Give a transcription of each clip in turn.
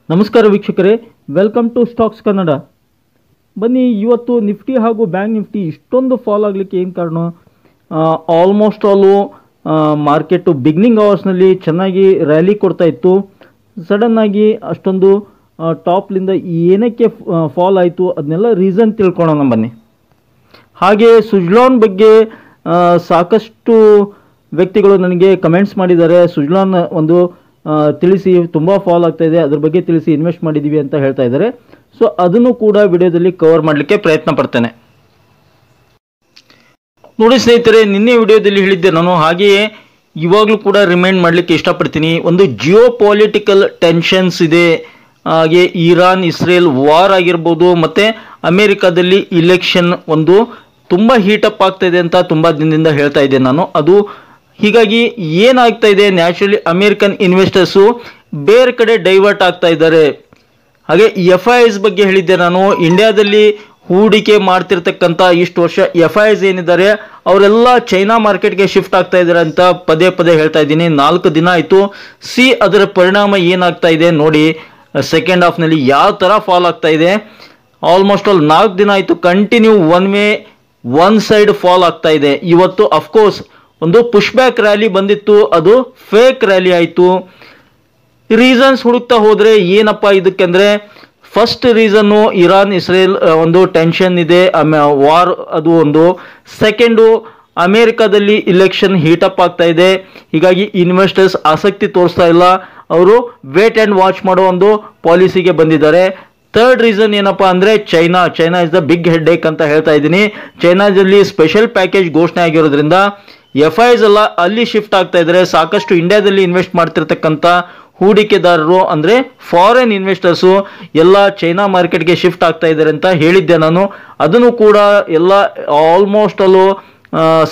ನಮಸ್ಕಾರ ವೀಕ್ಷಕರೇ, welcome to stocks Kannada. ಬನ್ನಿ, ಇವತ್ತು ನಿಫ್ಟಿ ಹಾಗೂ ಬ್ಯಾಂಕ್ ನಿಫ್ಟಿ ಇಷ್ಟೊಂದು ಫಾಲ್ ಆಗಲಿಕ್ಕೆ ಏನು ಕಾರಣ? ಆಲ್ಮೋಸ್ಟ್ ಆಲು ಮಾರ್ಕೆಟು ಬಿಗ್ನಿಂಗ್ ಅವರ್ಸ್ನಲ್ಲಿ ಚೆನ್ನಾಗಿ ರ್ಯಾಲಿ ಕೊಡ್ತಾ ಇತ್ತು. ಸಡನ್ನಾಗಿ ಅಷ್ಟೊಂದು ಟಾಪ್ಲಿಂದ ಏನಕ್ಕೆ ಫಾಲ್ ಆಯಿತು ಅದನ್ನೆಲ್ಲ ರೀಸನ್ ತಿಳ್ಕೊಳ್ಳೋಣ ಬನ್ನಿ. ಹಾಗೆ ಸುಜ್ಲಾನ್ ಬಗ್ಗೆ ಸಾಕಷ್ಟು ವ್ಯಕ್ತಿಗಳು ನನಗೆ ಕಮೆಂಟ್ಸ್ ಮಾಡಿದ್ದಾರೆ. ಸುಜ್ಲಾನ್ ಒಂದು ತಿಳಿಸಿ, ತುಂಬ ಫಾಲ್ ಆಗ್ತಾ ಇದೆ, ಅದ್ರ ಬಗ್ಗೆ ತಿಳಿಸಿ, ಇನ್ವೆಸ್ಟ್ ಮಾಡಿದ್ದೀವಿ ಅಂತ ಹೇಳ್ತಾ ಇದ್ದಾರೆ. ಸೊ ಅದನ್ನು ಕೂಡ ವಿಡಿಯೋದಲ್ಲಿ ಕವರ್ ಮಾಡಲಿಕ್ಕೆ ಪ್ರಯತ್ನ ಪಡ್ತೇನೆ. ನೋಡಿ ಸ್ನೇಹಿತರೆ, ನಿನ್ನೆ ವಿಡಿಯೋದಲ್ಲಿ ಹೇಳಿದ್ದೆ ನಾನು, ಹಾಗೆಯೇ ಇವಾಗಲೂ ಕೂಡ ರಿಮೈಂಡ್ ಮಾಡಲಿಕ್ಕೆ ಇಷ್ಟಪಡ್ತೀನಿ. ಒಂದು ಜಿಯೋ ಪೊಲಿಟಿಕಲ್ ಟೆನ್ಷನ್ಸ್ ಇದೆ, ಹಾಗೆ ಇರಾನ್ ಇಸ್ರೇಲ್ ವಾರ್ ಆಗಿರ್ಬೋದು, ಮತ್ತು ಅಮೇರಿಕಾದಲ್ಲಿ ಇಲೆಕ್ಷನ್ ಒಂದು ತುಂಬ ಹೀಟಪ್ ಆಗ್ತಾ ಇದೆ ಅಂತ ತುಂಬ ದಿನದಿಂದ ಹೇಳ್ತಾ ಇದ್ದೆ ನಾನು. ಅದು ಹೀಗಾಗಿ ಏನಾಗ್ತಾ ಇದೆ, ನ್ಯಾಚುರಲಿ ಅಮೇರಿಕನ್ ಇನ್ವೆಸ್ಟರ್ಸು ಬೇರೆ ಕಡೆ ಡೈವರ್ಟ್ ಆಗ್ತಾ ಇದ್ದಾರೆ. ಹಾಗೆ FIIs ಬಗ್ಗೆ ಹೇಳಿದ್ದೆ ನಾನು. ಇಂಡಿಯಾದಲ್ಲಿ ಹೂಡಿಕೆ ಮಾಡ್ತಿರ್ತಕ್ಕಂಥ ಇಷ್ಟು ವರ್ಷ FIIs ಏನಿದ್ದಾರೆ ಅವರೆಲ್ಲ ಚೈನಾ ಮಾರ್ಕೆಟ್ಗೆ ಶಿಫ್ಟ್ ಆಗ್ತಾ ಇದ್ದಾರೆ ಅಂತ ಪದೇ ಪದೇ ಹೇಳ್ತಾ ಇದ್ದೀನಿ. 4 ದಿನ ಆಯಿತು. ಅದರ ಪರಿಣಾಮ ಏನಾಗ್ತಾ ಇದೆ ನೋಡಿ, ಸೆಕೆಂಡ್ ಹಾಫ್ನಲ್ಲಿ ಯಾವ ಥರ ಫಾಲ್ ಆಗ್ತಾ ಇದೆ. ಆಲ್ಮೋಸ್ಟ್ ಆಲ್ 4 ದಿನ ಆಯಿತು ಕಂಟಿನ್ಯೂ ಒನ್ ಸೈಡ್ ಫಾಲ್ ಆಗ್ತಾ ಇದೆ. ಇವತ್ತು ಅಫ್ಕೋರ್ಸ್ ಒಂದು ಪುಷ್ ಬ್ಯಾಕ್ ರ್ಯಾಲಿ ಬಂದಿತ್ತು, ಅದು ಫೇಕ್ ರ್ಯಾಲಿ ಆಯಿತು. ರೀಸನ್ಸ್ ಹುಡುಕ್ತಾ ಹೋದರೆ ಏನಪ್ಪ ಇದಕ್ಕೆಂದರೆ, ಫಸ್ಟ್ ರೀಸನ್ನು ಇರಾನ್ ಇಸ್ರೇಲ್ ಒಂದು ಟೆನ್ಷನ್ ಇದೆ, ವಾರ್ ಅದು ಒಂದು. ಸೆಕೆಂಡು, ಅಮೇರಿಕಾದಲ್ಲಿ ಇಲೆಕ್ಷನ್ ಹೀಟಪ್ ಆಗ್ತಾ ಇದೆ, ಹೀಗಾಗಿ ಇನ್ವೆಸ್ಟರ್ಸ್ ಆಸಕ್ತಿ ತೋರಿಸ್ತಾ ಇಲ್ಲ, ಅವರು ವೇಟ್ ಆ್ಯಂಡ್ ವಾಚ್ ಮಾಡೋ ಒಂದು ಪಾಲಿಸಿಗೆ ಬಂದಿದ್ದಾರೆ. ಥರ್ಡ್ ರೀಸನ್ ಏನಪ್ಪ ಅಂದರೆ China is the big headache ಅಂತ ಹೇಳ್ತಾ ಇದ್ದೀನಿ. ಚೈನಾದಲ್ಲಿ ಸ್ಪೆಷಲ್ ಪ್ಯಾಕೇಜ್ ಘೋಷಣೆ ಆಗಿರೋದ್ರಿಂದ FIIs ಎಲ್ಲ ಅಲ್ಲಿ ಶಿಫ್ಟ್ ಆಗ್ತಾ ಇದ್ದಾರೆ. ಸಾಕಷ್ಟು ಇಂಡಿಯಾದಲ್ಲಿ ಇನ್ವೆಸ್ಟ್ ಮಾಡ್ತಿರ್ತಕ್ಕಂಥ ಹೂಡಿಕೆದಾರರು ಅಂದರೆ ಫಾರಿನ್ ಇನ್ವೆಸ್ಟರ್ಸು ಎಲ್ಲ ಚೈನಾ ಮಾರ್ಕೆಟ್ಗೆ ಶಿಫ್ಟ್ ಆಗ್ತಾ ಇದ್ದಾರೆ ಅಂತ ಹೇಳಿದ್ದೆ ನಾನು. ಅದನ್ನು ಕೂಡ ಎಲ್ಲ ಆಲ್ಮೋಸ್ಟ್ ಅಲ್ಲೂ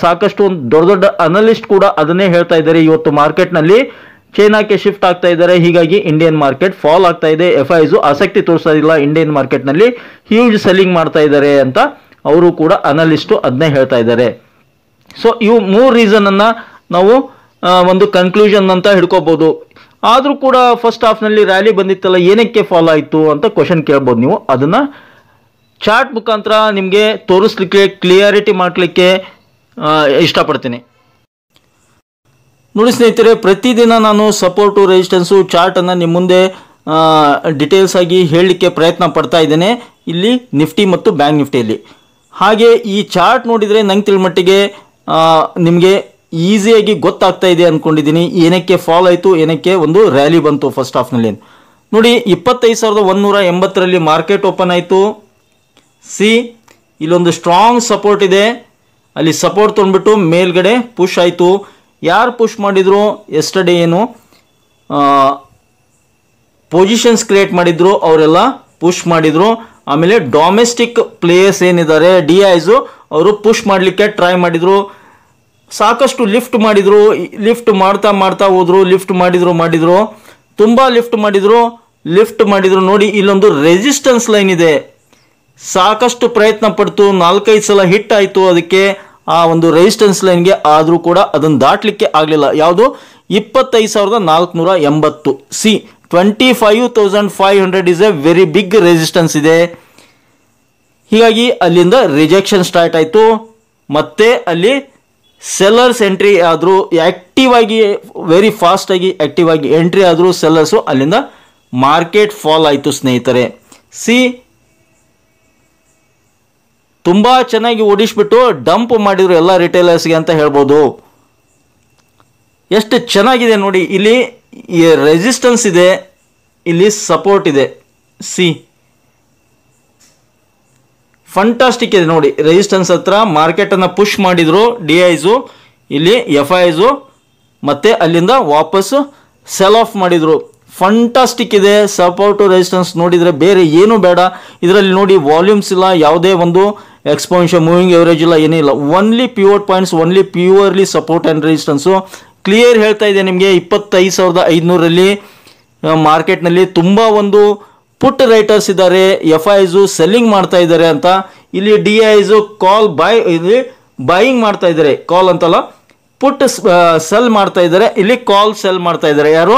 ಸಾಕಷ್ಟು ಒಂದು ದೊಡ್ಡ ಅನಲಿಸ್ಟ್ ಕೂಡ ಅದನ್ನೇ ಹೇಳ್ತಾ ಇದ್ದಾರೆ. ಇವತ್ತು ಮಾರ್ಕೆಟ್ನಲ್ಲಿ ಚೈನಾಕ್ಕೆ ಶಿಫ್ಟ್ ಆಗ್ತಾ ಇದ್ದಾರೆ, ಹೀಗಾಗಿ ಇಂಡಿಯನ್ ಮಾರ್ಕೆಟ್ ಫಾಲ್ ಆಗ್ತಾ ಇದೆ. FIIs ಆಸಕ್ತಿ ತೋರಿಸ್ತಾ ಇಲ್ಲ, ಇಂಡಿಯನ್ ಮಾರ್ಕೆಟ್ನಲ್ಲಿ ಹ್ಯೂಜ್ ಸೆಲ್ಲಿಂಗ್ ಮಾಡ್ತಾ ಇದ್ದಾರೆ ಅಂತ ಅವರು ಕೂಡ ಅನಲಿಸ್ಟು ಅದನ್ನೇ ಹೇಳ್ತಾ ಇದ್ದಾರೆ. ಸೊ ಇವು 3 ರೀಸನನ್ನು ನಾವು ಒಂದು ಕನ್ಕ್ಲೂಷನ್ ಅಂತ ಹಿಡ್ಕೋಬಹುದು. ಆದರೂ ಕೂಡ ಫಸ್ಟ್ ಹಾಫ್ನಲ್ಲಿ ರ್ಯಾಲಿ ಬಂದಿತ್ತಲ್ಲ, ಏನಕ್ಕೆ ಫಾಲ್ ಆಯಿತು ಅಂತ ಕ್ವಶನ್ ಕೇಳ್ಬೋದು ನೀವು. ಅದನ್ನು ಚಾರ್ಟ್ ಮುಖಾಂತರ ನಿಮಗೆ ತೋರಿಸ್ಲಿಕ್ಕೆ, ಕ್ಲಿಯರಿಟಿ ಮಾಡಲಿಕ್ಕೆ ಇಷ್ಟಪಡ್ತೀನಿ. ನೋಡಿ ಸ್ನೇಹಿತರೆ, ಪ್ರತಿದಿನ ನಾನು ಸಪೋರ್ಟು ರೆಸಿಸ್ಟೆನ್ಸು ಚಾರ್ಟನ್ನು ನಿಮ್ಮ ಮುಂದೆ ಡಿಟೇಲ್ಸ್ ಆಗಿ ಹೇಳಲಿಕ್ಕೆ ಪ್ರಯತ್ನ ಪಡ್ತಾ ಇದ್ದೇನೆ, ಇಲ್ಲಿ ನಿಫ್ಟಿ ಮತ್ತು ಬ್ಯಾಂಕ್ ನಿಫ್ಟಿಯಲ್ಲಿ. ಹಾಗೆ ಈ ಚಾರ್ಟ್ ನೋಡಿದರೆ ನಂಗೆ ತಿಳ್ಮಟ್ಟಿಗೆ ನಿಮಗೆ ಈಸಿಯಾಗಿ ಗೊತ್ತಾಗ್ತಾ ಇದೆ ಅಂದ್ಕೊಂಡಿದ್ದೀನಿ, ಏನಕ್ಕೆ ಫಾಲ್ ಆಯಿತು, ಏನಕ್ಕೆ ಒಂದು ರ್ಯಾಲಿ ಬಂತು ಫಸ್ಟ್ ಹಾಫ್ನಲ್ಲಿ. ನೋಡಿ, 25,180ರಲ್ಲಿ ಮಾರ್ಕೆಟ್ ಓಪನ್ ಆಯಿತು. ಇಲ್ಲೊಂದು ಸ್ಟ್ರಾಂಗ್ ಸಪೋರ್ಟ್ ಇದೆ, ಅಲ್ಲಿ ಸಪೋರ್ಟ್ ತೊಗೊಂಡ್ಬಿಟ್ಟು ಮೇಲ್ಗಡೆ ಪುಷ್ ಆಯಿತು. ಯಾರು ಪುಷ್ ಮಾಡಿದ್ರು? ಎಸ್ಟರ್ಡೇ ಏನು ಪೊಸಿಷನ್ಸ್ ಕ್ರಿಯೇಟ್ ಮಾಡಿದ್ರು ಅವರೆಲ್ಲ ಪುಷ್ ಮಾಡಿದ್ರು. ಆಮೇಲೆ ಡೊಮೆಸ್ಟಿಕ್ ಪ್ಲೇಯರ್ಸ್ ಏನಿದ್ದಾರೆ DIIs ಅವರು ಪುಷ್ ಮಾಡಲಿಕ್ಕೆ ಟ್ರೈ ಮಾಡಿದರು, ಸಾಕಷ್ಟು ಲಿಫ್ಟ್ ಮಾಡಿದರು. ಲಿಫ್ಟ್ ಮಾಡ್ತಾ ಹೋದರು, ಲಿಫ್ಟ್ ಮಾಡಿದರು, ತುಂಬ ಲಿಫ್ಟ್ ಮಾಡಿದರು. ನೋಡಿ, ಇಲ್ಲೊಂದು ರೆಸಿಸ್ಟೆನ್ಸ್ ಲೈನ್ ಇದೆ, ಸಾಕಷ್ಟು ಪ್ರಯತ್ನ ಪಡ್ತು, 4-5 ಸಲ ಹಿಟ್ ಆಯಿತು ಅದಕ್ಕೆ, ಆ ಒಂದು ರೆಸಿಸ್ಟೆನ್ಸ್ ಲೈನ್ಗೆ. ಆದರೂ ಕೂಡ ಅದನ್ನು ದಾಟಲಿಕ್ಕೆ ಆಗಲಿಲ್ಲ. ಯಾವುದು? 25,480. 25,500 is a very big resistance ಇದೆ. ಹೀಗಾಗಿ ಅಲ್ಲಿಂದ ರಿಜೆಕ್ಷನ್ ಸ್ಟಾರ್ಟ್ ಆಯಿತು. ಮತ್ತೆ ಅಲ್ಲಿ ಸೆಲ್ಲರ್ಸ್ ಎಂಟ್ರಿ ಆದರೂ, ಆ್ಯಕ್ಟಿವ್ ಆಗಿ ವೆರಿ ಫಾಸ್ಟಾಗಿ ಆ್ಯಕ್ಟಿವ್ ಆಗಿ ಎಂಟ್ರಿ ಆದರೂ ಸೆಲ್ಲರ್ಸು. ಅಲ್ಲಿಂದ ಮಾರ್ಕೆಟ್ ಫಾಲ್ ಆಯಿತು ಸ್ನೇಹಿತರೆ. ತುಂಬ ಚೆನ್ನಾಗಿ ಓಡಿಸ್ಬಿಟ್ಟು ಡಂಪ್ ಮಾಡಿದ್ರು ಎಲ್ಲ ರಿಟೇಲರ್ಸ್ಗೆ ಅಂತ ಹೇಳ್ಬೋದು. ಎಷ್ಟು ಚೆನ್ನಾಗಿದೆ ನೋಡಿ, ಇಲ್ಲಿ ರೆಸಿಸ್ಟೆನ್ಸ್ ಇದೆ, ಇಲ್ಲಿ ಸಪೋರ್ಟ್ ಇದೆ. ಫಂಟಾಸ್ಟಿಕ್ ಇದೆ ನೋಡಿ, ರೆಸಿಸ್ಟೆನ್ಸ್ ಹತ್ರ ಮಾರ್ಕೆಟನ್ನು ಪುಷ್ ಮಾಡಿದ್ರು DIIs, ಇಲ್ಲಿ FIIs, ಮತ್ತು ಅಲ್ಲಿಂದ ವಾಪಸ್ಸು ಸೆಲ್ ಆಫ್ ಮಾಡಿದರು. ಫಂಟಾಸ್ಟಿಕ್ ಇದೆ ಸಪೋರ್ಟು ರೆಸಿಸ್ಟೆನ್ಸ್. ನೋಡಿದರೆ ಬೇರೆ ಏನೂ ಬೇಡ ಇದರಲ್ಲಿ. ನೋಡಿ, ವಾಲ್ಯೂಮ್ಸ್ ಇಲ್ಲ, ಯಾವುದೇ ಒಂದು ಎಕ್ಸ್ಪೋನೆನ್ಷಿಯಲ್ ಮೂವಿಂಗ್ ಎವರೇಜ್ ಇಲ್ಲ, ಏನಿಲ್ಲ, only pivot points, only purely support and resistance. Clear ಹೇಳ್ತಾ ಇದೆ ನಿಮಗೆ. 25,500ರಲ್ಲಿ ಮಾರ್ಕೆಟ್ನಲ್ಲಿ ತುಂಬ ಒಂದು ಪುಟ್ ರೈಟರ್ಸ್ ಇದ್ದಾರೆ, FIIs ಸೆಲ್ಲಿಂಗ್ ಮಾಡ್ತಾ ಇದ್ದಾರೆ ಅಂತ. ಇಲ್ಲಿ DIIs ಕಾಲ್ ಬೈಯಿಂಗ್ ಮಾಡ್ತಾ ಇದ್ದಾರೆ, ಕಾಲ್ ಅಂತಲ್ಲ, ಪುಟ್ ಸೆಲ್ ಮಾಡ್ತಾ ಇದ್ದಾರೆ. ಇಲ್ಲಿ ಕಾಲ್ ಸೆಲ್ ಮಾಡ್ತಾ ಇದ್ದಾರೆ. ಯಾರು?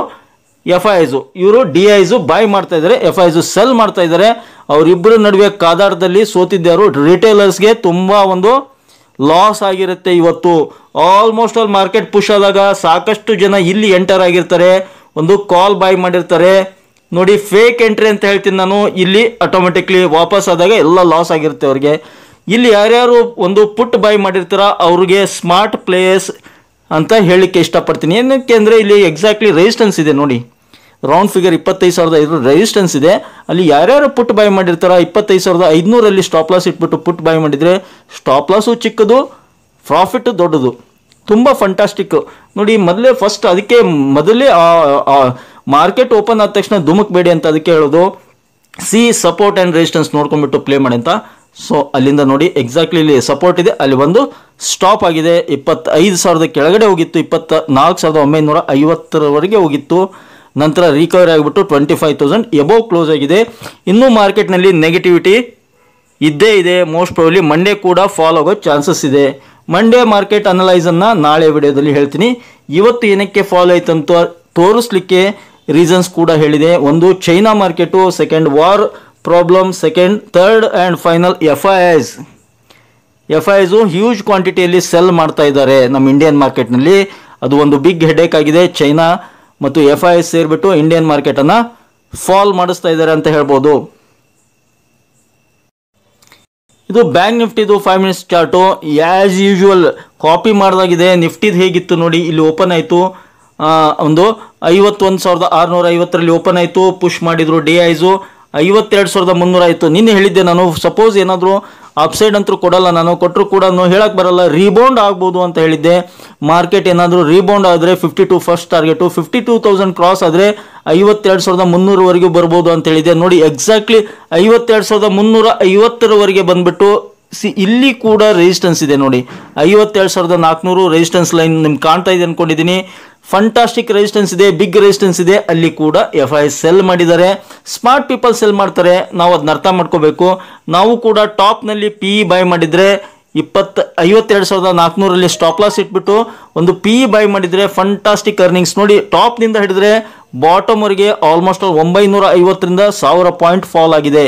FIs ಇವರು DIs ಬೈ ಮಾಡ್ತಾ ಇದ್ದಾರೆ, FIs ಸೆಲ್ ಮಾಡ್ತಾ ಇದ್ದಾರೆ. ಅವರಿಬ್ಬರ ನಡುವೆ ಕಾದಾಟದಲ್ಲಿ ಸೋತಿದ್ದರು. ರಿಟೇಲರ್ಸ್ಗೆ ತುಂಬಾ ಒಂದು ಲಾಸ್ ಆಗಿರುತ್ತೆ. ಇವತ್ತು ಆಲ್ಮೋಸ್ಟ್ ಆಲ್ ಮಾರ್ಕೆಟ್ ಪುಷ್ ಆದಾಗ ಸಾಕಷ್ಟು ಜನ ಇಲ್ಲಿ ಎಂಟರ್ ಆಗಿರ್ತಾರೆ, ಒಂದು ಕಾಲ್ ಬೈ ಮಾಡಿರ್ತಾರೆ. ನೋಡಿ ಫೇಕ್ ಎಂಟ್ರಿ ಅಂತ ಹೇಳ್ತೀನಿ ನಾನು. ಇಲ್ಲಿ ಆಟೋಮೆಟಿಕ್ಲಿ ವಾಪಸ್ ಆದಾಗ ಎಲ್ಲ ಲಾಸ್ ಆಗಿರುತ್ತೆ ಅವ್ರಿಗೆ. ಇಲ್ಲಿ ಯಾರ್ಯಾರು ಒಂದು ಪುಟ್ ಬೈ ಮಾಡಿರ್ತಾರ ಅವ್ರಿಗೆ ಸ್ಮಾರ್ಟ್ ಪ್ಲೇಯರ್ಸ್ ಅಂತ ಹೇಳಲಿಕ್ಕೆ ಇಷ್ಟಪಡ್ತೀನಿ. ಏನಕ್ಕೆ ಅಂದರೆ ಇಲ್ಲಿ ಎಕ್ಸಾಕ್ಟ್ಲಿ ರೆಸಿಸ್ಟೆನ್ಸ್ ಇದೆ ನೋಡಿ, ರೌಂಡ್ ಫಿಗರ್ 25,500 ರೆಸಿಸ್ಟೆನ್ಸ್ ಇದೆ. ಅಲ್ಲಿ ಯಾರ್ಯಾರು ಪುಟ್ ಬೈ ಮಾಡಿರ್ತಾರ 25,500 ಸ್ಟಾಪ್ ಲಾಸ್ ಇಟ್ಬಿಟ್ಟು ಪುಟ್ ಬೈ ಮಾಡಿದರೆ ಸ್ಟಾಪ್ ಲಾಸು ಚಿಕ್ಕದು, ಪ್ರಾಫಿಟ್ ದೊಡ್ಡದು. ತುಂಬ ಫಂಟಾಸ್ಟಿಕ್ ನೋಡಿ. ಅದಕ್ಕೆ ಮೊದಲೇ ಮಾರ್ಕೆಟ್ ಓಪನ್ ಆದ ತಕ್ಷಣ ಧುಮುಕ್ಬೇಡಿ ಅಂತ ಅದಕ್ಕೆ ಹೇಳೋದು. ಸಪೋರ್ಟ್ ಆ್ಯಂಡ್ ರೆಸಿಸ್ಟೆನ್ಸ್ ನೋಡ್ಕೊಂಡ್ಬಿಟ್ಟು ಪ್ಲೇ ಮಾಡಿ ಅಂತ. ಸೊ ಅಲ್ಲಿಂದ ನೋಡಿ ಎಕ್ಸಾಕ್ಟ್ಲಿ ಇಲ್ಲಿ ಸಪೋರ್ಟ್ ಇದೆ, ಅಲ್ಲಿ ಒಂದು ಸ್ಟಾಪ್ ಆಗಿದೆ. 25,000 ಕೆಳಗಡೆ ಹೋಗಿತ್ತು, 24,950 ಹೋಗಿತ್ತು. ನಂತರ ರಿಕವರಿ ಆಗಿಬಿಟ್ಟು 25,000 ಎಬೋವ್ ಕ್ಲೋಸ್ ಆಗಿದೆ. ಇನ್ನೂ ಮಾರ್ಕೆಟ್ನಲ್ಲಿ ನೆಗೆಟಿವಿಟಿ ಇದ್ದೇ ಇದೆ. ಮೋಸ್ಟ್ ಪ್ರಾಬಬ್ಲಿ ಮಂಡೇ ಕೂಡ ಫಾಲ್ ಆಗೋ ಚಾನ್ಸಸ್ ಇದೆ. ಮಂಡೇ ಮಾರ್ಕೆಟ್ ಅನಲೈಸನ್ನು ನಾಳೆ ವಿಡಿಯೋದಲ್ಲಿ ಹೇಳ್ತೀನಿ. ಇವತ್ತು ಏನಕ್ಕೆ ಫಾಲ್ ಆಯ್ತಂತ ತೋರಿಸ್ಲಿಕ್ಕೆ ರೀಸನ್ಸ್ ಕೂಡ ಹೇಳಿದೆ. ಒಂದು China market, second war problem, third and final FIs huge ಕ್ವಾಂಟಿಟಿಯಲ್ಲಿ ಸೆಲ್ ಮಾಡ್ತಾ ಇದ್ದಾರೆ ನಮ್ಮ ಇಂಡಿಯನ್ ಮಾರ್ಕೆಟ್ನಲ್ಲಿ. ಅದು ಒಂದು ಬಿಗ್ ಹೆಡೇಕ್ ಆಗಿದೆ. ಚೈನಾ ಮತ್ತು FIs ಸೇರಿಬಿಟ್ಟು ಇಂಡಿಯನ್ ಮಾರ್ಕೆಟನ್ನು ಫಾಲ್ ಮಾಡಿಸ್ತಾ ಇದ್ದಾರೆ ಅಂತ ಹೇಳ್ಬೋದು. ಇದು ಬ್ಯಾಂಕ್ ನಿಫ್ಟಿದು 5 minutes chart. As usual copy ಮಾಡಿದಾಗಿದೆ. ನಿಫ್ಟಿದು ಹೇಗಿತ್ತು ನೋಡಿ, ಇಲ್ಲಿ ಓಪನ್ ಆಯಿತು, ಒಂದು 51,650 ಓಪನ್ ಆಯಿತು. ಪುಷ್ ಮಾಡಿದ್ರು DIs 52,300 ಆಯಿತು. ನಿನ್ನೆ ಹೇಳಿದ್ದೆ ನಾನು, ಸಪೋಸ್ ಏನಾದರೂ ಅಪ್ಸೈಡ್ ಅಂತೂ ಕೊಡಲ್ಲ, ನಾನು ಕೊಟ್ಟರು ಕೂಡ ಹೇಳಕ್ಕೆ ಬರಲ್ಲ, ರೀಬೌಂಡ್ ಆಗ್ಬೋದು ಅಂತ ಹೇಳಿದ್ದೆ. ಮಾರ್ಕೆಟ್ ಏನಾದರೂ ರೀಬೌಂಡ್ ಆದರೆ 52 ಫಸ್ಟ್ ಟಾರ್ಗೆಟು, 52,000 ಕ್ರಾಸ್ ಆದರೆ 52,300ವರೆಗೂ ಬರ್ಬೋದು ಅಂತ ಹೇಳಿದ್ದೆ. ನೋಡಿ ಎಕ್ಸಾಕ್ಟ್ಲಿ 52,350ವರೆಗೆ ಬಂದ್ಬಿಟ್ಟು ಇಲ್ಲಿ ಕೂಡ ರೆಸಿಸ್ಟೆನ್ಸ್ ಇದೆ ನೋಡಿ, 52,400 ರೆಸಿಸ್ಟೆನ್ಸ್ ಲೈನ್ ನಿಮ್ಗೆ ಕಾಣ್ತಾ ಇದೆ ಅನ್ಕೊಂಡಿದ್ದೀನಿ. ಫಂಟಾಸ್ಟಿಕ್ ರೆಸಿಸ್ಟೆನ್ಸ್ ಇದೆ, ಬಿಗ್ ರೆಸಿಸ್ಟೆನ್ಸ್ ಇದೆ. ಅಲ್ಲಿ ಕೂಡ FIs ಸೆಲ್ ಮಾಡಿದ್ದಾರೆ. ಸ್ಮಾರ್ಟ್ ಪೀಪಲ್ ಸೆಲ್ ಮಾಡ್ತಾರೆ, ನಾವು ಅದನ್ನ ಅರ್ಥ ಮಾಡ್ಕೋಬೇಕು. ನಾವು ಕೂಡ ಟಾಪ್ನಲ್ಲಿ PE ಬೈ ಮಾಡಿದರೆ 52,400 ಸ್ಟಾಪ್ ಲಾಸ್ ಇಟ್ಬಿಟ್ಟು ಒಂದು PE ಬೈ ಮಾಡಿದರೆ ಫಂಟಾಸ್ಟಿಕ್ ಅರ್ನಿಂಗ್ಸ್ ನೋಡಿ. ಟಾಪ್ನಿಂದ ಹಿಡಿದ್ರೆ ಬಾಟಮ್ವರೆಗೆ ಆಲ್ಮೋಸ್ಟ್ 950ರಿಂದ 1000 ಪಾಯಿಂಟ್ ಫಾಲ್ ಆಗಿದೆ.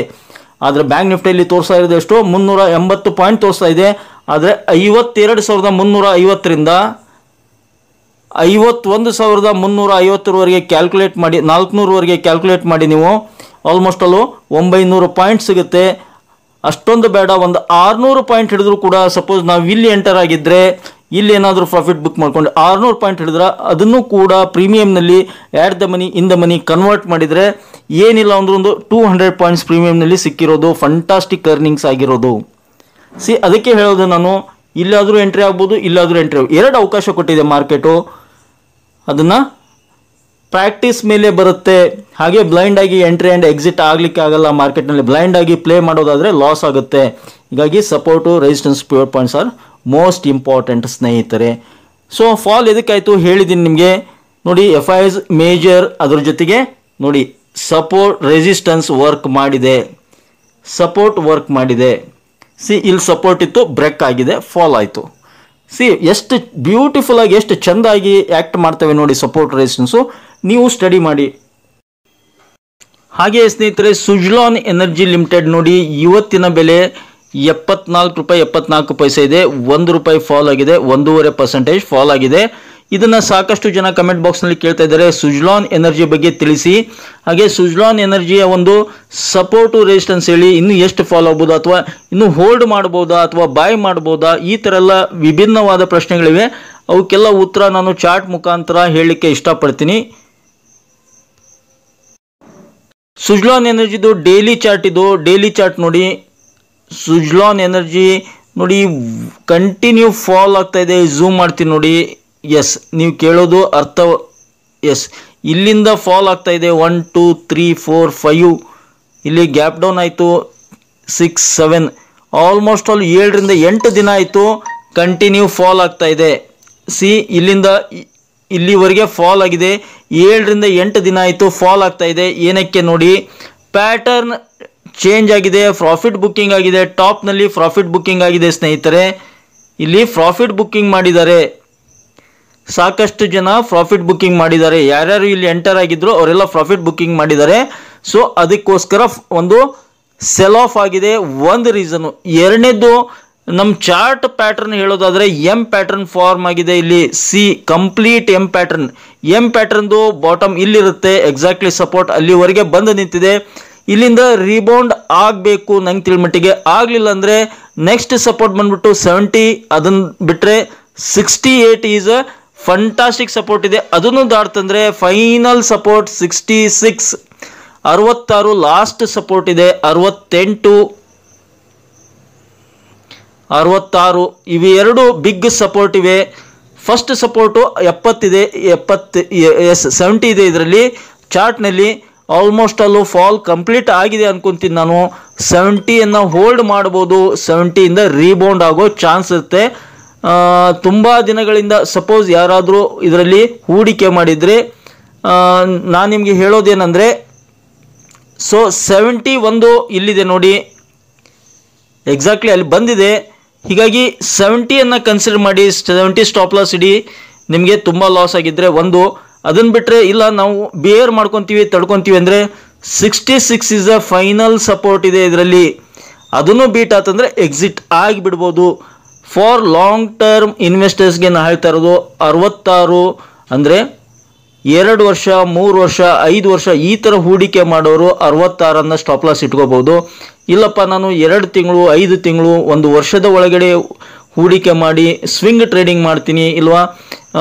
ಆದರೆ ಬ್ಯಾಂಕ್ ನಿಫ್ಟಿಯಲ್ಲಿ ತೋರಿಸ್ತಾ ಇರೋದು ಎಷ್ಟು, 380 ಪಾಯಿಂಟ್ ತೋರಿಸ್ತಾ ಇದೆ. ಆದರೆ 52,350ರಿಂದ 51,350ವರೆಗೆ ಕ್ಯಾಲ್ಕುಲೇಟ್ ಮಾಡಿ, 400ವರೆಗೆ ಕ್ಯಾಲ್ಕುಲೇಟ್ ಮಾಡಿ ನೀವು, ಆಲ್ಮೋಸ್ಟ್ ಅಲ್ಲೂ 900 ಪಾಯಿಂಟ್ ಸಿಗುತ್ತೆ. ಅಷ್ಟೊಂದು ಬೇಡ, ಒಂದು 600 ಪಾಯಿಂಟ್ ಹಿಡಿದ್ರು ಕೂಡ, ಸಪೋಸ್ ನಾವು ಇಲ್ಲಿ ಎಂಟರ್ ಆಗಿದ್ದರೆ ಇಲ್ಲಿ ಏನಾದರೂ ಪ್ರಾಫಿಟ್ ಬುಕ್ ಮಾಡ್ಕೊಂಡು 600 ಪಾಯಿಂಟ್ ಹಿಡಿದ್ರೆ ಅದನ್ನು ಕೂಡ ಪ್ರೀಮಿಯಂನಲ್ಲಿ add the money in the money convert ಮಾಡಿದರೆ ಏನಿಲ್ಲ ಅಂದ್ರೆ ಒಂದು 200 ಪಾಯಿಂಟ್ಸ್ ಪ್ರೀಮಿಯಂನಲ್ಲಿ ಸಿಕ್ಕಿರೋದು, ಫಂಟಾಸ್ಟಿಕ್ ಅರ್ನಿಂಗ್ಸ್ ಆಗಿರೋದು. ಅದಕ್ಕೆ ಹೇಳೋದು ನಾನು, ಇಲ್ಲಾದರೂ ಎಂಟ್ರಿ ಆಗ್ಬೋದು, ಇಲ್ಲಾದರೂ ಎಂಟ್ರಿ ಎರಡು ಅವಕಾಶ ಕೊಟ್ಟಿದೆ ಮಾರ್ಕೆಟು. ಅದನ್ನು ಪ್ರಾಕ್ಟೀಸ್ ಮೇಲೆ ಬರುತ್ತೆ. ಹಾಗೆ ಬ್ಲೈಂಡ್ ಆಗಿ ಎಂಟ್ರಿ ಆ್ಯಂಡ್ ಎಕ್ಸಿಟ್ ಆಗಲಿಕ್ಕೆ ಆಗಲ್ಲ ಮಾರ್ಕೆಟ್ನಲ್ಲಿ. ಬ್ಲೈಂಡ್ ಆಗಿ ಪ್ಲೇ ಮಾಡೋದಾದರೆ ಲಾಸ್ ಆಗುತ್ತೆ. ಹೀಗಾಗಿ support, resistance, pure points are most important ಸ್ನೇಹಿತರೆ. ಸೊ ಫಾಲ್ ಎದಕ್ಕಾಯಿತು ಹೇಳಿದ್ದೀನಿ ನಿಮಗೆ ನೋಡಿ. FIs ಮೇಜರ್, ಅದ್ರ ಜೊತೆಗೆ ನೋಡಿ ಸಪೋರ್ಟ್, ರೆಸಿಸ್ಟೆನ್ಸ್ ವರ್ಕ್ ಮಾಡಿದೆ, ಇಲ್ಲಿ ಸಪೋರ್ಟ್ ಇತ್ತು, ಬ್ರೇಕ್ ಆಗಿದೆ, ಫಾಲ್ ಆಯಿತು. ಎಷ್ಟು ಬ್ಯೂಟಿಫುಲ್ ಆಗಿ, ಎಷ್ಟು ಚೆಂದಾಗಿ ಆ್ಯಕ್ಟ್ ಮಾಡ್ತವೆ ನೋಡಿ ಸಪೋರ್ಟ್, ರೆಸಿಸ್ಟೆನ್ಸು. ನೀವು ಸ್ಟಡಿ ಮಾಡಿ. ಹಾಗೆ ಸ್ನೇಹಿತರೆ, ಸುಜ್ಲಾನ್ ಎನರ್ಜಿ ಲಿಮಿಟೆಡ್ ನೋಡಿ, ಇವತ್ತಿನ ಬೆಲೆ 74 ರೂಪಾಯಿ 74 ಪೈಸೆ ಇದೆ. 1 ರೂಪಾಯಿ ಫಾಲ್ ಆಗಿದೆ, 1.5% ಫಾಲ್ ಆಗಿದೆ. ಇದನ್ನು ಸಾಕಷ್ಟು ಜನ ಕಮೆಂಟ್ ಬಾಕ್ಸ್ನಲ್ಲಿ ಕೇಳ್ತಾ ಇದ್ದಾರೆ, ಸುಜ್ಲಾನ್ ಎನರ್ಜಿ ಬಗ್ಗೆ ತಿಳಿಸಿ. ಹಾಗೆ ಸುಜ್ಲಾನ್ ಎನರ್ಜಿಯ ಒಂದು ಸಪೋರ್ಟು, ರೆಸಿಸ್ಟೆನ್ಸ್ ಹೇಳಿ, ಇನ್ನೂ ಎಷ್ಟು ಫಾಲ್ ಆಗ್ಬೋದು, ಅಥವಾ ಇನ್ನೂ ಹೋಲ್ಡ್ ಮಾಡ್ಬೋದಾ, ಅಥವಾ ಬೈ ಮಾಡ್ಬೋದಾ, ಈ ಥರ ಎಲ್ಲ ವಿಭಿನ್ನವಾದ ಪ್ರಶ್ನೆಗಳಿವೆ. ಅವಕ್ಕೆಲ್ಲ ಉತ್ತರ ನಾನು ಚಾರ್ಟ್ ಮುಖಾಂತರ ಹೇಳಲಿಕ್ಕೆ ಇಷ್ಟಪಡ್ತೀನಿ. ಸುಜ್ಲಾನ್ ಎನರ್ಜಿದು ಡೈಲಿ ಚಾರ್ಟ್ ಇದು. ಡೈಲಿ ಚಾರ್ಟ್ ನೋಡಿ, ಸುಜ್ಲಾನ್ ಎನರ್ಜಿ ನೋಡಿ ಕಂಟಿನ್ಯೂ ಫಾಲ್ ಆಗ್ತಾ ಇದೆ. ಝೂಮ್ ಮಾಡ್ತೀನಿ ನೋಡಿ. ಎಸ್, ನೀವು ಕೇಳೋದು ಅರ್ಥ. ಎಸ್, ಇಲ್ಲಿಂದ ಫಾಲ್ ಆಗ್ತಾ ಇದೆ. 1 2 3 4 5 ಇಲ್ಲಿ ಗ್ಯಾಪ್ ಡೌನ್ ಆಯಿತು. 6 7 ಆಲ್ಮೋಸ್ಟ್ ಆಲ್ 7ರಿಂದ 8 ದಿನ ಆಯಿತು ಕಂಟಿನ್ಯೂ ಫಾಲ್ ಆಗ್ತಾ ಇದೆ. ಇಲ್ಲಿಂದ ಇಲ್ಲಿವರೆಗೆ ಫಾಲ್ ಆಗಿದೆ. 7ರಿಂದ 8 ದಿನ ಆಯಿತು ಫಾಲ್ ಆಗ್ತಾ ಇದೆ. ಏನಕ್ಕೆ ನೋಡಿ, ಪ್ಯಾಟರ್ನ್ ಚೇಂಜ್ ಆಗಿದೆ, ಪ್ರಾಫಿಟ್ ಬುಕ್ಕಿಂಗ್ ಆಗಿದೆ. ಟಾಪ್ನಲ್ಲಿ ಪ್ರಾಫಿಟ್ ಬುಕ್ಕಿಂಗ್ ಆಗಿದೆ ಸ್ನೇಹಿತರೆ, ಇಲ್ಲಿ ಪ್ರಾಫಿಟ್ ಬುಕ್ಕಿಂಗ್ ಮಾಡಿದ್ದಾರೆ. ಸಾಕಷ್ಟು ಜನ ಪ್ರಾಫಿಟ್ ಬುಕ್ಕಿಂಗ್ ಮಾಡಿದ್ದಾರೆ. ಯಾರ್ಯಾರು ಇಲ್ಲಿ ಎಂಟರ್ ಆಗಿದ್ರು ಅವರೆಲ್ಲ ಪ್ರಾಫಿಟ್ ಬುಕ್ಕಿಂಗ್ ಮಾಡಿದ್ದಾರೆ. ಸೊ ಅದಕ್ಕೋಸ್ಕರ ಒಂದು ಸೆಲ್ ಆಫ್ ಆಗಿದೆ, ಒಂದು ರೀಸನು. ಎರಡನೇದು ನಮ್ಮ ಚಾರ್ಟ್ ಪ್ಯಾಟರ್ನ್ ಹೇಳೋದಾದ್ರೆ ಎಂ ಪ್ಯಾಟರ್ನ್ ಫಾರ್ಮ್ ಆಗಿದೆ. ಇಲ್ಲಿ ಸಿ ಕಂಪ್ಲೀಟ್ ಎಂ ಪ್ಯಾಟರ್ನ್ದು ಬಾಟಮ್ ಇಲ್ಲಿರುತ್ತೆ, ಎಕ್ಸಾಕ್ಟ್ಲಿ ಸಪೋರ್ಟ್ ಅಲ್ಲಿವರೆಗೆ ಬಂದು ನಿಂತಿದೆ. ಇಲ್ಲಿಂದ ರೀಬೌಂಡ್ ಆಗಬೇಕು ನಂಗೆ ತಿಳಿಮಟ್ಟಿಗೆ. ಆಗಲಿಲ್ಲ ಅಂದರೆ ನೆಕ್ಸ್ಟ್ ಸಪೋರ್ಟ್ ಬಂದ್ಬಿಟ್ಟು 70, ಅದನ್ನು ಬಿಟ್ಟರೆ 68 ಈಸ್ ಅ ಫಂಟಾಸ್ಟಿಕ್ ಸಪೋರ್ಟ್ ಇದೆ. ಅದನ್ನು ದಾಟ್ತಂದ್ರೆ ಫೈನಲ್ ಸಪೋರ್ಟ್ 66, 66 ಲಾಸ್ಟ್ ಸಪೋರ್ಟ್ ಇದೆ. 68, 66 ಇವೆರಡು ಬಿಗ್ ಸಪೋರ್ಟ್ ಇವೆ. ಫಸ್ಟ್ ಸಪೋರ್ಟು 70 ಇದೆ, 70 ಇದೆ. ಇದರಲ್ಲಿ ಚಾರ್ಟ್ನಲ್ಲಿ ಆಲ್ಮೋಸ್ಟ್ ಅಲ್ಲೂ ಫಾಲ್ ಕಂಪ್ಲೀಟ್ ಆಗಿದೆ ಅನ್ಕೊಂತೀನಿ ನಾನು. 70ಯನ್ನು ಹೋಲ್ಡ್ ಮಾಡ್ಬೋದು, 70ಇಂದ ರೀಬೌಂಡ್ ಆಗೋ ಚಾನ್ಸ್ ಇರುತ್ತೆ. ತುಂಬ ದಿನಗಳಿಂದ ಸಪೋಸ್ ಯಾರಾದರೂ ಇದರಲ್ಲಿ ಹೂಡಿಕೆ ಮಾಡಿದರೆ ನಾನು ನಿಮಗೆ ಹೇಳೋದೇನೆಂದರೆ, ಸೊ 71 ಇಲ್ಲಿದೆ ನೋಡಿ, ಎಕ್ಸಾಕ್ಟ್ಲಿ ಅಲ್ಲಿ ಬಂದಿದೆ. ಹೀಗಾಗಿ 70ಯನ್ನು ಕನ್ಸಿಡರ್ ಮಾಡಿ, 70 ಸ್ಟಾಪ್ ಲಾಸ್ ಇಡಿ. ನಿಮಗೆ ತುಂಬ ಲಾಸ್ ಆಗಿದ್ದರೆ ಒಂದು, ಅದನ್ನು ಬಿಟ್ಟರೆ ಇಲ್ಲ ನಾವು ಬೇರ್ ಮಾಡ್ಕೊತೀವಿ ತಡ್ಕೊತೀವಿ ಅಂದರೆ 66 ಇಸ್ ಅ ಫೈನಲ್ ಸಪೋರ್ಟ್ ಇದೆ ಇದರಲ್ಲಿ. ಅದನ್ನು ಬೀಟ್ ಆತಂದರೆ ಎಕ್ಸಿಟ್ ಆಗಿಬಿಡ್ಬೋದು. ಫಾರ್ ಲಾಂಗ್ ಟರ್ಮ್ ಇನ್ವೆಸ್ಟರ್ಸ್ಗೆ ನಾನು ಹೇಳ್ತಾ ಇರೋದು 66 ಅಂದರೆ 2 ವರ್ಷ 3 ವರ್ಷ 5 ವರ್ಷ ಈ ಥರ ಹೂಡಿಕೆ ಮಾಡೋರು 66 ಸ್ಟಾಪ್ ಲಾಸ್ ಇಟ್ಕೋಬೋದು. ಇಲ್ಲಪ್ಪ ನಾನು 2 ತಿಂಗಳು 5 ತಿಂಗಳು 1 ವರ್ಷದ ಒಳಗಡೆ ಹೂಡಿಕೆ ಮಾಡಿ ಸ್ವಿಂಗ್ ಟ್ರೇಡಿಂಗ್ ಮಾಡ್ತೀನಿ, ಇಲ್ವಾ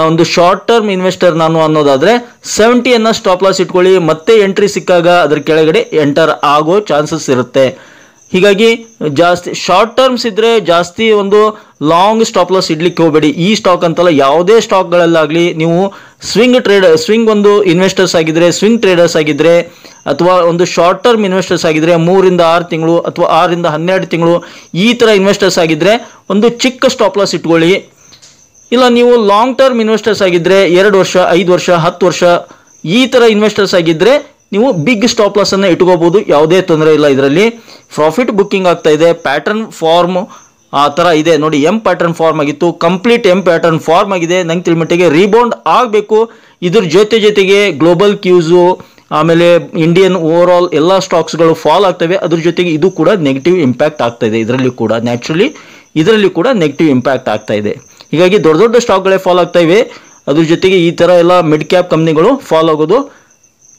ಒಂದು ಶಾರ್ಟ್ ಟರ್ಮ್ ಇನ್ವೆಸ್ಟರ್ ನಾನು ಅನ್ನೋದಾದರೆ 70ಯನ್ನು ಸ್ಟಾಪ್ ಲಾಸ್ ಇಟ್ಕೊಳ್ಳಿ. ಮತ್ತೆ ಎಂಟ್ರಿ ಸಿಕ್ಕಾಗ ಅದ್ರ ಕೆಳಗಡೆ ಎಂಟರ್ ಆಗೋ ಚಾನ್ಸಸ್ ಇರುತ್ತೆ. ಹೀಗಾಗಿ ಜಾಸ್ತಿ ಶಾರ್ಟ್ ಟರ್ಮ್ಸ್ ಇದ್ದರೆ ಜಾಸ್ತಿ ಒಂದು ಲಾಂಗ್ ಸ್ಟಾಪ್ ಲಾಸ್ ಇಡ್ಲಿಕ್ಕೆ ಹೋಗಬೇಡಿ. ಈ ಸ್ಟಾಕ್ ಅಂತಲ್ಲ, ಯಾವುದೇ ಸ್ಟಾಕ್ಗಳಲ್ಲಾಗಲಿ ನೀವು ಸ್ವಿಂಗ್ ಒಂದು ಇನ್ವೆಸ್ಟರ್ಸ್ ಆಗಿದ್ದರೆ, ಸ್ವಿಂಗ್ ಟ್ರೇಡರ್ಸ್ ಆಗಿದ್ದರೆ, ಅಥವಾ ಒಂದು ಶಾರ್ಟ್ ಟರ್ಮ್ ಇನ್ವೆಸ್ಟರ್ಸ್ ಆಗಿದ್ದರೆ 3 ರಿಂದ 6 ತಿಂಗಳು ಅಥವಾ 6 ರಿಂದ 12 ತಿಂಗಳು ಈ ಥರ ಇನ್ವೆಸ್ಟರ್ಸ್ ಆಗಿದ್ದರೆ ಒಂದು ಚಿಕ್ಕ ಸ್ಟಾಪ್ ಲಾಸ್ ಇಟ್ಕೊಳ್ಳಿ. ಇಲ್ಲ ನೀವು ಲಾಂಗ್ ಟರ್ಮ್ ಇನ್ವೆಸ್ಟರ್ಸ್ ಆಗಿದ್ದರೆ 2 ವರ್ಷ 5 ವರ್ಷ 10 ವರ್ಷ ಈ ಥರ ಇನ್ವೆಸ್ಟರ್ಸ್ ಆಗಿದ್ದರೆ ನೀವು ಬಿಗ್ ಸ್ಟಾಪ್ ಲಾಸನ್ನು ಇಟ್ಕೋಬೋದು, ಯಾವುದೇ ತೊಂದರೆ ಇಲ್ಲ. ಇದರಲ್ಲಿ ಪ್ರಾಫಿಟ್ ಬುಕ್ಕಿಂಗ್ ಆಗ್ತಾ ಇದೆ. ಪ್ಯಾಟರ್ನ್ ಫಾರ್ಮ್ ಆ ಥರ ಇದೆ ನೋಡಿ, ಎಂ ಪ್ಯಾಟರ್ನ್ ಫಾರ್ಮ್ ಆಗಿತ್ತು, ಕಂಪ್ಲೀಟ್ ಎಂ ಪ್ಯಾಟರ್ನ್ ಫಾರ್ಮ್ ಆಗಿದೆ. ನಂಗೆ ತಿಳಿಮಟ್ಟಿಗೆ ರೀಬೌಂಡ್ ಆಗಬೇಕು. ಇದ್ರ ಜೊತೆಗೆ ಗ್ಲೋಬಲ್ ಕ್ಯೂಸು, ಆಮೇಲೆ ಇಂಡಿಯನ್ ಓವರ್ ಆಲ್ ಎಲ್ಲ ಸ್ಟಾಕ್ಸ್ಗಳು ಫಾಲ್ ಆಗ್ತವೆ. ಅದ್ರ ಜೊತೆಗೆ ಇದು ಕೂಡ ನೆಗೆಟಿವ್ ಇಂಪ್ಯಾಕ್ಟ್ ಆಗ್ತಾ ಇದೆ. ಇದರಲ್ಲಿ ಕೂಡ ನ್ಯಾಚುರಲಿ ಇದರಲ್ಲಿ ಕೂಡ ನೆಗೆಟಿವ್ ಇಂಪ್ಯಾಕ್ಟ್ ಆಗ್ತಾ ಇದೆ. ಹೀಗಾಗಿ ದೊಡ್ಡ ದೊಡ್ಡ ಸ್ಟಾಕ್ಗಳೇ ಫಾಲ್ ಆಗ್ತಾ ಇವೆ. ಅದ್ರ ಜೊತೆಗೆ ಈ ಥರ ಎಲ್ಲ ಮಿಡ್ ಕ್ಯಾಪ್ ಕಂಪ್ನಿಗಳು ಫಾಲ್ ಆಗೋದು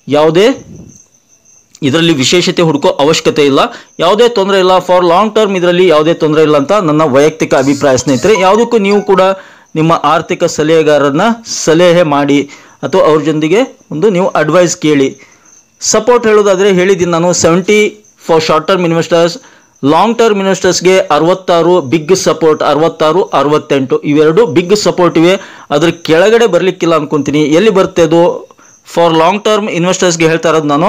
ಯಾವುದೇ ಇದರಲ್ಲಿ ವಿಶೇಷತೆ ಹುಡುಕೋ ಅವಶ್ಯಕತೆ ಇಲ್ಲ, ಯಾವುದೇ ತೊಂದರೆ ಇಲ್ಲ. ಫಾರ್ ಲಾಂಗ್ ಟರ್ಮ್ ಇದರಲ್ಲಿ ಯಾವುದೇ ತೊಂದರೆ ಇಲ್ಲ ಅಂತ ನನ್ನ ವೈಯಕ್ತಿಕ ಅಭಿಪ್ರಾಯ ಸ್ನೇಹಿತರೆ. ಯಾವುದಕ್ಕೂ ನೀವು ಕೂಡ ನಿಮ್ಮ ಆರ್ಥಿಕ ಸಲಹೆಗಾರರನ್ನ ಸಲಹೆ ಮಾಡಿ ಅಥವಾ ಅವ್ರ ಜೊತೆಗೆ ಒಂದು ನೀವು ಅಡ್ವೈಸ್ ಕೇಳಿ. ಸಪೋರ್ಟ್ ಹೇಳೋದಾದರೆ ಹೇಳಿದ್ದೀನಿ ನಾನು 70 for short term investors, long term ಇನ್ವೆಸ್ಟರ್ಸ್ಗೆ 66 ಬಿಗ್ ಸಪೋರ್ಟ್, 66 68 ಇವೆರಡು ಬಿಗ್ ಸಪೋರ್ಟ್ ಇವೆ. ಅದ್ರ ಕೆಳಗಡೆ ಬರಲಿಕ್ಕಿಲ್ಲ ಅನ್ಕೊಂತೀನಿ. ಎಲ್ಲಿ ಬರುತ್ತೆ ಅದು? ಫಾರ್ ಲಾಂಗ್ ಟರ್ಮ್ ಇನ್ವೆಸ್ಟರ್ಸ್ಗೆ ಹೇಳ್ತಾ ಇರೋದು ನಾನು,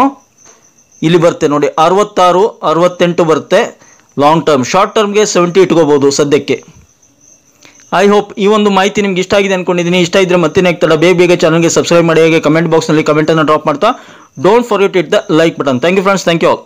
ಇಲ್ಲಿ ಬರುತ್ತೆ ನೋಡಿ 66 68 ಬರುತ್ತೆ ಲಾಂಗ್ ಟರ್ಮ್. ಶಾರ್ಟ್ ಟರ್ಮ್ಗೆ 70 ಇಟ್ಕೋಬೋದು ಸದ್ಯಕ್ಕೆ. ಐ ಹೋಪ್ ಈ ಒಂದು ಮಾಹಿತಿ ನಿಮ್ಗೆ ಇಷ್ಟ ಆಗಿದೆ ಅನ್ಕೊಂಡಿದ್ದೀನಿ. ಇಷ್ಟ ಇದ್ರೆ ಮತ್ತೆ ಆಗ್ತಲ್ಲ ಬೇಗ ಚಾನಲ್ಗೆ ಸಬ್ಸ್ಕ್ರೈಬ್ ಮಾಡಿ. ಹಾಗೆ ಕಮೆಂಟ್ ಬಾಕ್ಸ್ನಲ್ಲಿ ಕಮೆಂಟನ್ನು ಡ್ರಾಪ್ ಮಾಡ್ತಾ don't forget it the like button. Thank you friends, thank you all.